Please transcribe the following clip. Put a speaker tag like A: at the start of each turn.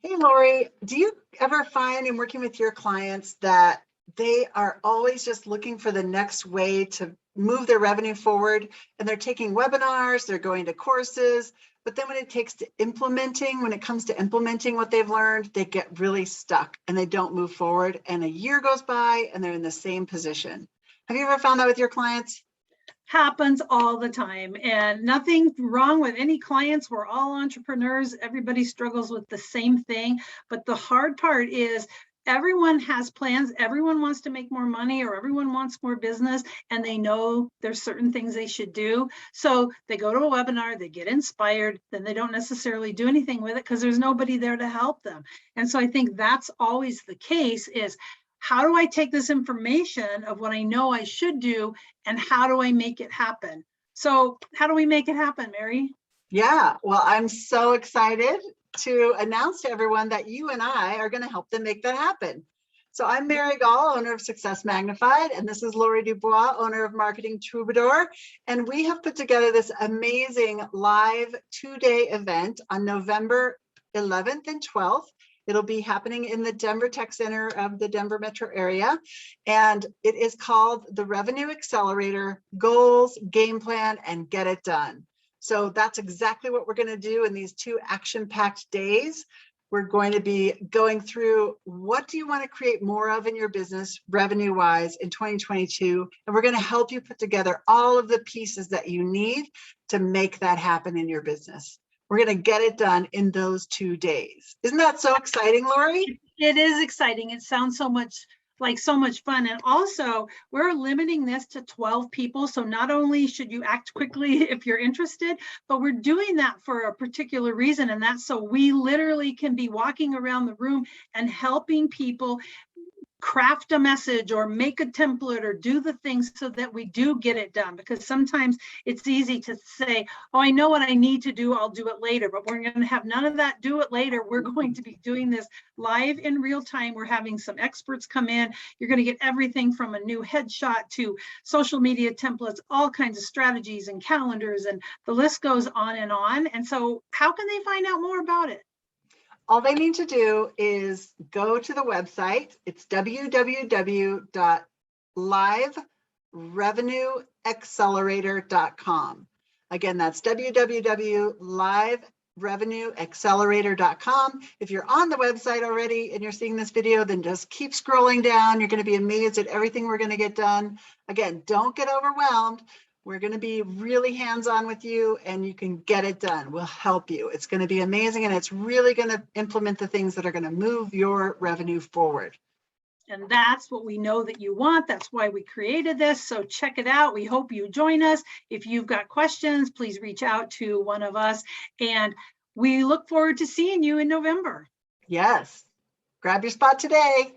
A: Hey, Lori, do you ever find in working with your clients that they are always just looking for the next way to move their revenue forward, and they're taking webinars, they're going to courses, but then when it comes to implementing what they've learned, they get really stuck and they don't move forward, and a year goes by and they're in the same position. Have you ever found that with your clients?
B: Happens all the time, and nothing wrong with any clients. We're all entrepreneurs. Everybody struggles with the same thing. But the hard part is everyone has plans. Everyone wants to make more money, or everyone wants more business, and they know there's certain things they should do. So they go to a webinar, they get inspired, then they don't necessarily do anything with it because there's nobody there to help them. And so I think that's always the case, is how do I take this information of what I know I should do, and how do I make it happen? So how do we make it happen, Mary?
A: Yeah, well, I'm so excited to announce to everyone that you and I are going to help them make that happen. So I'm Mary Gaul, owner of Success Magnified, and this is Lori Dubois, owner of Marketing Troubadour. And we have put together this amazing live 2-day event on November 11th and 12th. It'll be happening in the Denver Tech Center of the Denver metro area. And it is called the Revenue Accelerator: Goals, Game Plan, and Get It Done. So that's exactly what we're going to do in these 2 action-packed days. We're going to be going through, what do you want to create more of in your business revenue-wise in 2022? And we're going to help you put together all of the pieces that you need to make that happen in your business. We're going to get it done in those 2 days. Isn't that so exciting, Lori?
B: It is exciting. It sounds so much fun. And also, we're limiting this to 12 people. So not only should you act quickly if you're interested, but we're doing that for a particular reason. And that's so we literally can be walking around the room and helping people craft a message or make a template or do the things so that we do get it done. Because sometimes it's easy to say, oh, I know what I need to do, I'll do it later. But we're going to have none of that do it later. We're going to be doing this live in real time. We're having some experts come in. You're going to get everything from a new headshot to social media templates, all kinds of strategies and calendars, and the list goes on and on. And so how can they find out more about it?
A: All they need to do is go to the website. It's www.liverevenueaccelerator.com. Again, that's www.liverevenueaccelerator.com. If you're on the website already and you're seeing this video, then just keep scrolling down. You're going to be amazed at everything we're going to get done. Again, don't get overwhelmed. We're going to be really hands-on with you, and you can get it done. We'll help you. It's going to be amazing, and it's really going to implement the things that are going to move your revenue forward.
B: And that's what we know that you want. That's why we created this. So check it out. We hope you join us. If you've got questions, please reach out to one of us. And we look forward to seeing you in November.
A: Yes. Grab your spot today.